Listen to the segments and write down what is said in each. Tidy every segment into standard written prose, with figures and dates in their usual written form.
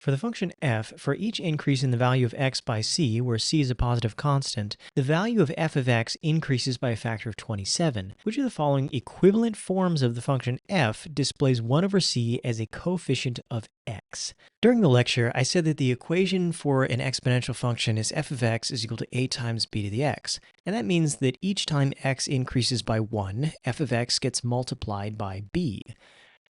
For the function f, for each increase in the value of x by c, where c is a positive constant, the value of f of x increases by a factor of 27. Which of the following equivalent forms of the function f displays 1 over c as a coefficient of x? During the lecture, I said that the equation for an exponential function is f of x is equal to a times b to the x. And that means that each time x increases by 1, f of x gets multiplied by b.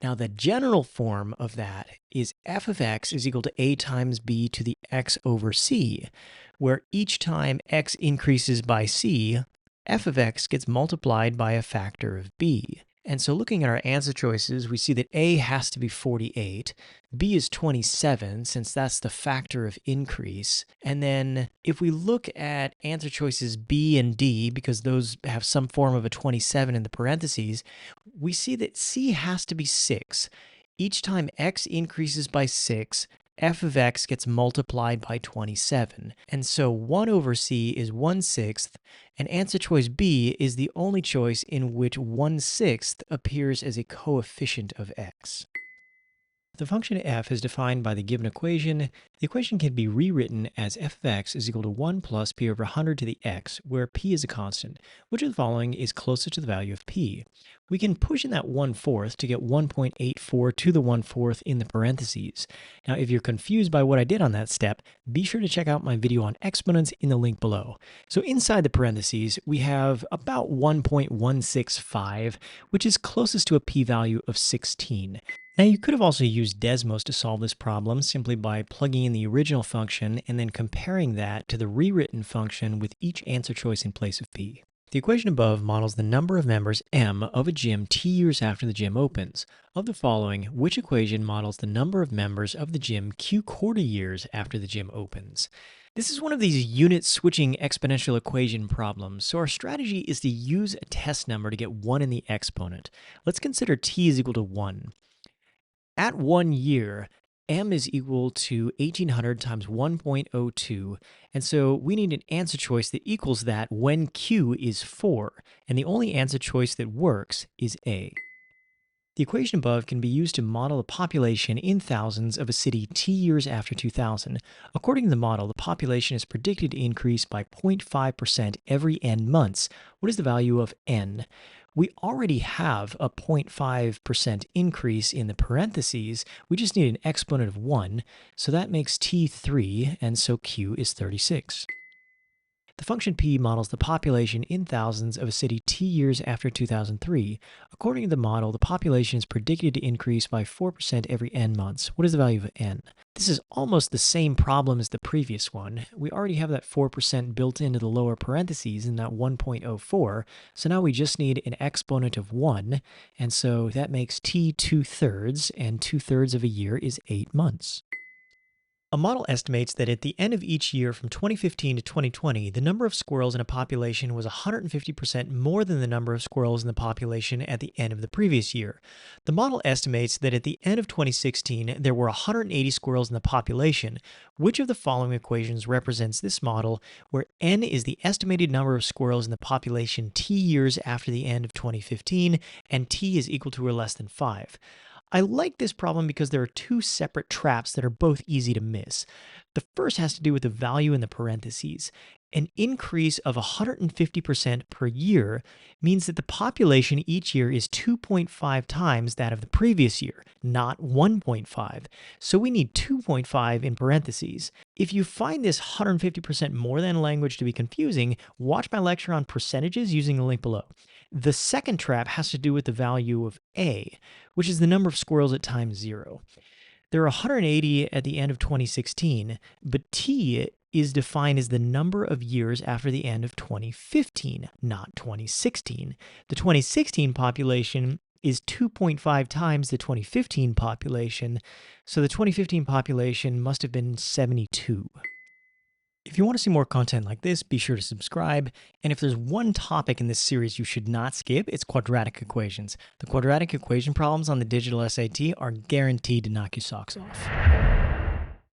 Now, the general form of that is f of x is equal to a times b to the x over c, where each time x increases by c, f of x gets multiplied by a factor of b. And so looking at our answer choices, we see that a has to be 48, b is 27, since that's the factor of increase. And then if we look at answer choices b and d, because those have some form of a 27 in the parentheses, we see that c has to be 6. Each time x increases by 6, f of x gets multiplied by 27. And so 1 over c is 1/6, and answer choice B is the only choice in which 1/6 appears as a coefficient of x. The function f is defined by the given equation. The equation can be rewritten as f of x is equal to 1 plus p over 100 to the x, where p is a constant. Which of the following is closest to the value of p? We can push in that 1/4 to get 1.84 to the 1/4 in the parentheses. Now, if you're confused by what I did on that step, be sure to check out my video on exponents in the link below. So inside the parentheses, we have about 1.165, which is closest to a p-value of 16. Now, you could have also used Desmos to solve this problem simply by plugging in the original function and then comparing that to the rewritten function with each answer choice in place of p. The equation above models the number of members m of a gym t years after the gym opens. Of the following, which equation models the number of members of the gym q quarter years after the gym opens? This is one of these unit switching exponential equation problems, so our strategy is to use a test number to get 1 in the exponent. Let's consider t is equal to 1. At 1 year, m is equal to 1800 times 1.02, and so we need an answer choice that equals that when q is 4, and the only answer choice that works is A. The equation above can be used to model the population in thousands of a city t years after 2000. According to the model, the population is predicted to increase by 0.5% every n months. What is the value of n? We already have a 0.5% increase in the parentheses. We just need an exponent of 1, so that makes t 3, and so q is 36. The function p models the population in thousands of a city t years after 2003. According to the model, the population is predicted to increase by 4% every n months. What is the value of n? This is almost the same problem as the previous one. We already have that 4% built into the lower parentheses in that 1.04, so now we just need an exponent of 1, and so that makes t 2/3, and 2/3 of a year is 8 months. A model estimates that at the end of each year from 2015 to 2020, the number of squirrels in a population was 150% more than the number of squirrels in the population at the end of the previous year. The model estimates that at the end of 2016, there were 180 squirrels in the population. Which of the following equations represents this model, where n is the estimated number of squirrels in the population t years after the end of 2015, and t is equal to or less than 5? I like this problem because there are two separate traps that are both easy to miss. The first has to do with the value in the parentheses. An increase of 150% per year means that the population each year is 2.5 times that of the previous year, not 1.5. So we need 2.5 in parentheses. If you find this 150% more than language to be confusing, watch my lecture on percentages using the link below. The second trap has to do with the value of A, which is the number of squirrels at time 0. There are 180 at the end of 2016, but T is defined as the number of years after the end of 2015, not 2016. The 2016 population is 2.5 times the 2015 population, so the 2015 population must have been 72. If you want to see more content like this, be sure to subscribe. And if there's one topic in this series you should not skip, it's quadratic equations. The quadratic equation problems on the digital SAT are guaranteed to knock your socks off.